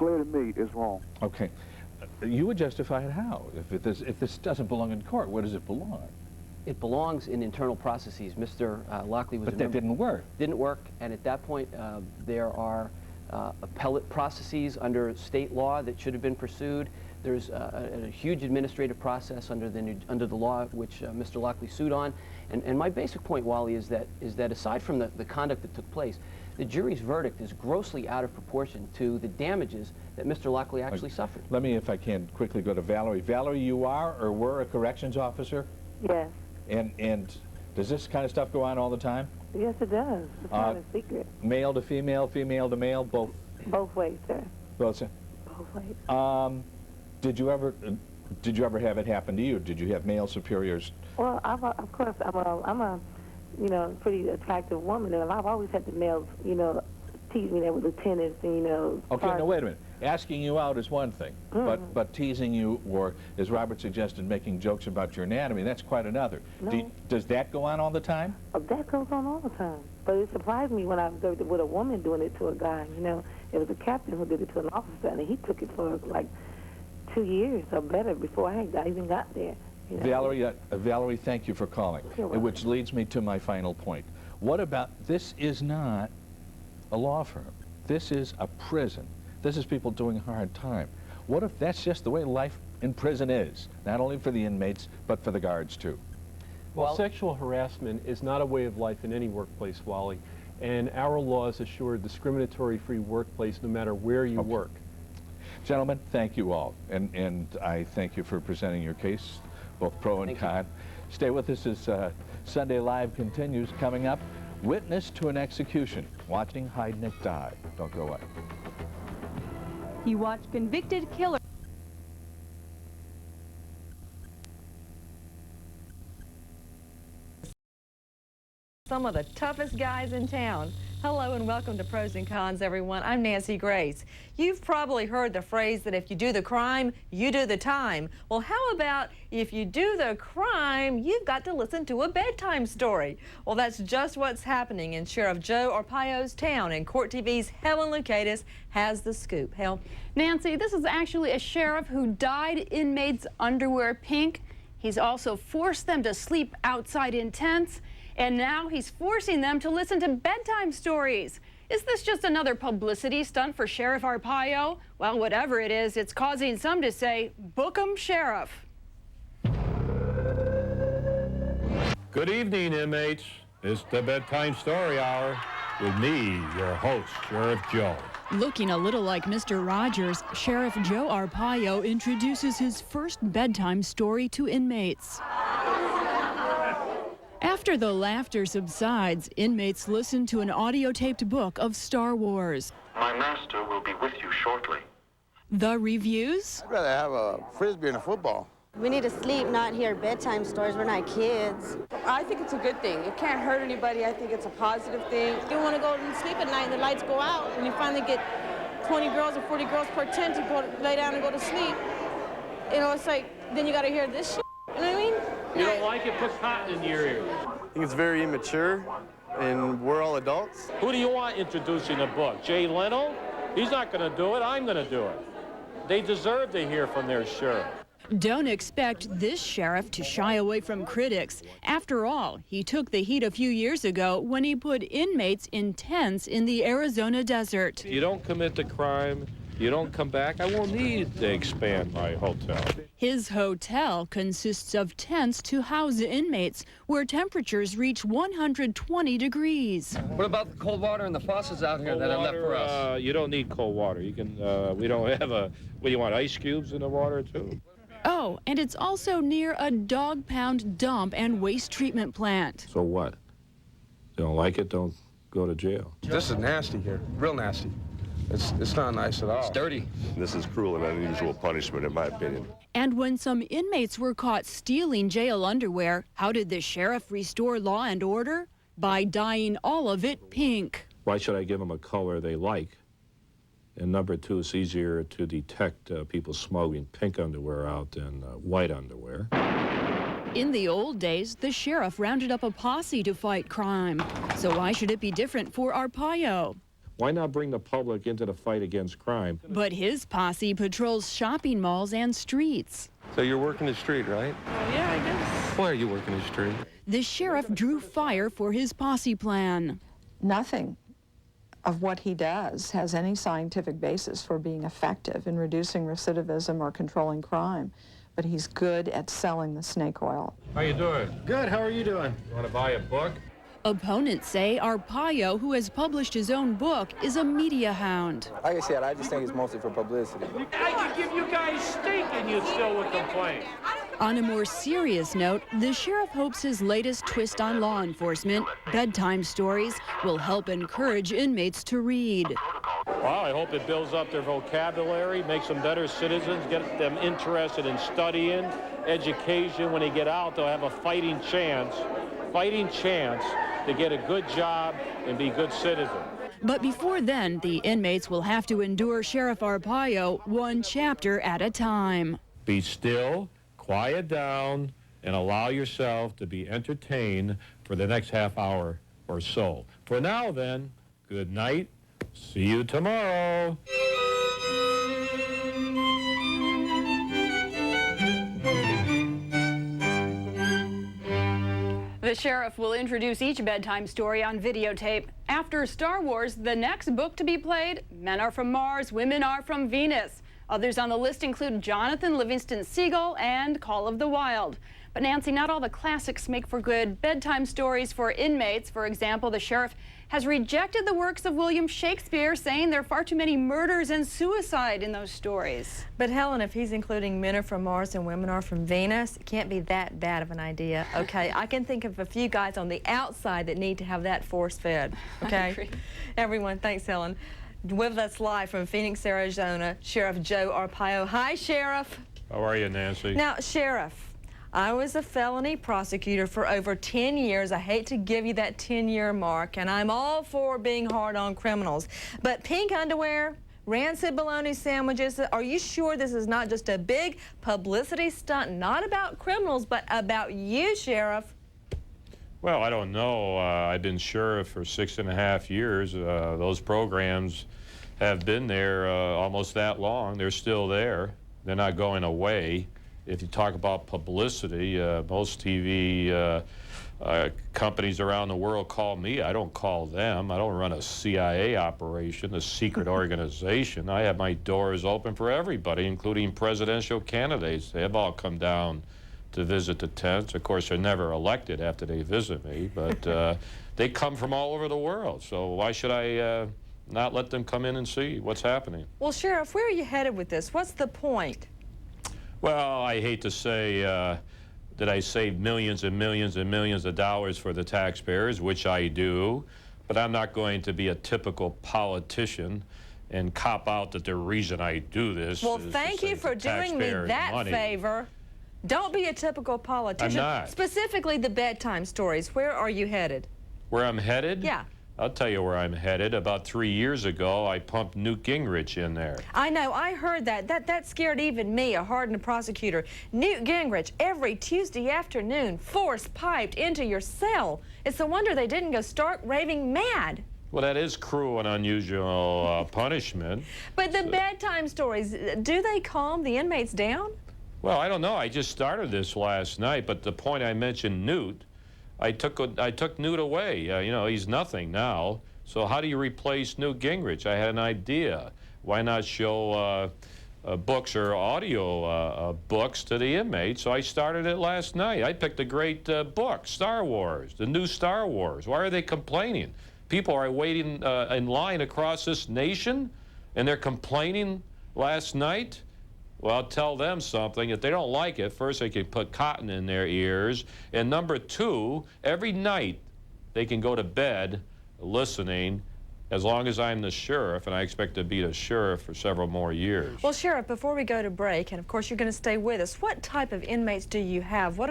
clear to me it's wrong. Okay. You would justify it how? If this doesn't belong in court, where does it belong? It belongs in internal processes. Mr. Lockley was But that didn't work. Didn't work, and at that point, there are appellate processes under state law that should have been pursued. There's a huge administrative process under the law which Mr. Lockley sued on. And my basic point, Wally, is that aside from the conduct that took place, the jury's verdict is grossly out of proportion to the damages that Mr. Lockley actually suffered. Let me, if I can, quickly go to Valerie. Valerie, you are or were a corrections officer? Yes. And does this kind of stuff go on all the time? Yes, it does. It's not a secret. Male to female, female to male, both? Both ways, sir. Both? Both ways. Did you ever have it happen to you? Did you have male superiors? Well, of course, I'm a you know, pretty attractive woman, and I've always had the males, you know, tease me there with lieutenants and, you know. Okay, now wait a minute. Asking you out is one thing, but teasing you, or as Robert suggested, making jokes about your anatomy, that's quite another. No. Does that go on all the time? Oh, that goes on all the time. But it surprised me when I observed it with a woman doing it to a guy. You know, it was a captain who did it to an officer, and he took it for like 2 years or better before I even got there. You know? Valerie, thank you for calling, which leads me to my final point. What about, this is not a law firm. This is a prison. This is people doing hard time. What if that's just the way life in prison is, not only for the inmates, but for the guards too? Well, sexual harassment is not a way of life in any workplace, Wally, and our laws assure a discriminatory-free workplace no matter where you work. Gentlemen, thank you all, and I thank you for presenting your case, both pro and con. Stay with us as Sunday Live continues. Coming up, witness to an execution, watching Heidnik die. Don't go away. You watch convicted killer. Some of the toughest guys in town. Hello and welcome to Pros and Cons, everyone. I'm Nancy Grace. You've probably heard the phrase that if you do the crime, you do the time. Well, how about if you do the crime, you've got to listen to a bedtime story? Well, that's just what's happening in Sheriff Joe Arpaio's town, and Court TV's Helen Lukatis has the scoop. Hel? Nancy, this is actually a sheriff who dyed inmates' underwear pink. He's also forced them to sleep outside in tents. And now he's forcing them to listen to bedtime stories. Is this just another publicity stunt for Sheriff Arpaio? Well, whatever it is, it's causing some to say, book 'em, Sheriff. Good evening, inmates. It's the bedtime story hour with me, your host, Sheriff Joe. Looking a little like Mr. Rogers, Sheriff Joe Arpaio introduces his first bedtime story to inmates. After the laughter subsides, inmates listen to an audio-taped book of Star Wars. My master will be with you shortly. The reviews? I'd rather have a Frisbee and a football. We need to sleep, not hear bedtime stories. We're not kids. I think it's a good thing. It can't hurt anybody. I think it's a positive thing. You want to go and sleep at night and the lights go out and you finally get 20 girls or 40 girls per tent to go lay down and go to sleep. You know, it's like, then you got to hear this shit. You know what I mean? You don't like it? Put cotton in your ear. I think it's very immature, and we're all adults. Who do you want introducing the book? Jay Leno? He's not going to do it. I'm going to do it. They deserve to hear from their sheriff. Don't expect this sheriff to shy away from critics. After all, he took the heat a few years ago when he put inmates in tents in the Arizona desert. You don't commit the crime, you don't come back, I won't need to expand my hotel. His hotel consists of tents to house inmates where temperatures reach 120 degrees. What about the cold water and the faucets out here that are left for us? You don't need cold water. You can, we don't have what do you want, ice cubes in the water too? Oh, and it's also near a dog-pound dump and waste treatment plant. So what? You don't like it, don't go to jail. This is nasty here, real nasty. It's not nice at all. It's dirty. This is cruel and unusual punishment, in my opinion. And when some inmates were caught stealing jail underwear, how did the sheriff restore law and order? By dyeing all of it pink. Why should I give them a color they like? And number two, it's easier to detect people smoking pink underwear out than white underwear. In the old days, the sheriff rounded up a posse to fight crime. So why should it be different for Arpaio? Why not bring the public into the fight against crime? But his posse patrols shopping malls and streets. So you're working the street, right? Yeah, I guess. Why are you working the street? The sheriff drew fire for his posse plan. Nothing of what he does has any scientific basis for being effective in reducing recidivism or controlling crime, but he's good at selling the snake oil. How you doing? Good, how are you doing? You want to buy a book? Opponents say Arpaio, who has published his own book, is a media hound. Like I said, I just think it's mostly for publicity. I could give you guys steak and you still would complain. On a more serious note, the sheriff hopes his latest twist on law enforcement, bedtime stories, will help encourage inmates to read. Well, I hope it builds up their vocabulary, makes them better citizens, get them interested in studying, education. When they get out, they'll have a fighting chance to get a good job and be good citizens. But before then, the inmates will have to endure Sheriff Arpaio one chapter at a time. Be still, quiet down, and allow yourself to be entertained for the next half hour or so. For now, then, good night. See you tomorrow. The sheriff will introduce each bedtime story on videotape. After Star Wars, the next book to be played, Men Are From Mars, Women Are From Venus. Others on the list include Jonathan Livingston Seagull and Call of the Wild. But Nancy, not all the classics make for good bedtime stories for inmates. For example, the sheriff has rejected the works of William Shakespeare, saying there are far too many murders and suicide in those stories. But Helen, if he's including Men Are From Mars and Women Are From Venus, it can't be that bad of an idea, okay? I can think of a few guys on the outside that need to have that force-fed, okay? Everyone, thanks, Helen. With us live from Phoenix, Arizona, Sheriff Joe Arpaio. Hi, Sheriff. How are you, Nancy? Now, Sheriff, I was a felony prosecutor for over 10 years. I hate to give you that 10-year mark, and I'm all for being hard on criminals. But pink underwear, rancid bologna sandwiches, are you sure this is not just a big publicity stunt, not about criminals, but about you, Sheriff? Well, I don't know. I've been sheriff for 6.5 years. Those programs have been there almost that long. They're still there. They're not going away. If you talk about publicity, most TV companies around the world call me. I don't call them. I don't run a CIA operation, a secret organization. I have my doors open for everybody, including presidential candidates. They have all come down to visit the tents. Of course, they're never elected after they visit me, but they come from all over the world. So why should I not let them come in and see what's happening? Well, Sheriff, where are you headed with this? What's the point? Well, I hate to say that I saved millions and millions and millions of dollars for the taxpayers, which I do, but I'm not going to be a typical politician and cop out that the reason I do this well, is thank you for doing me that favor. Don't be a typical politician. I'm not. Specifically the bedtime stories. Where are you headed? Where I'm headed? Yeah. I'll tell you where I'm headed. About 3 years ago, I pumped Newt Gingrich in there. I know. I heard that. That scared even me, a hardened prosecutor. Newt Gingrich, every Tuesday afternoon, force-piped into your cell. It's a wonder they didn't go stark raving mad. Well, that is cruel and unusual punishment. But the bedtime stories, do they calm the inmates down? Well, I don't know. I just started this last night, but the point I mentioned Newt, I took Newt away. You know, he's nothing now. So how do you replace Newt Gingrich? I had an idea. Why not show books or audio books to the inmates? So I started it last night. I picked a great book, Star Wars, the new Star Wars. Why are they complaining? People are waiting in line across this nation, and they're complaining last night? Well, I'll tell them something. If they don't like it, first they can put cotton in their ears. And number two, every night they can go to bed listening as long as I'm the sheriff, and I expect to be the sheriff for several more years. Well, Sheriff, before we go to break, and of course you're going to stay with us, what type of inmates do you have? What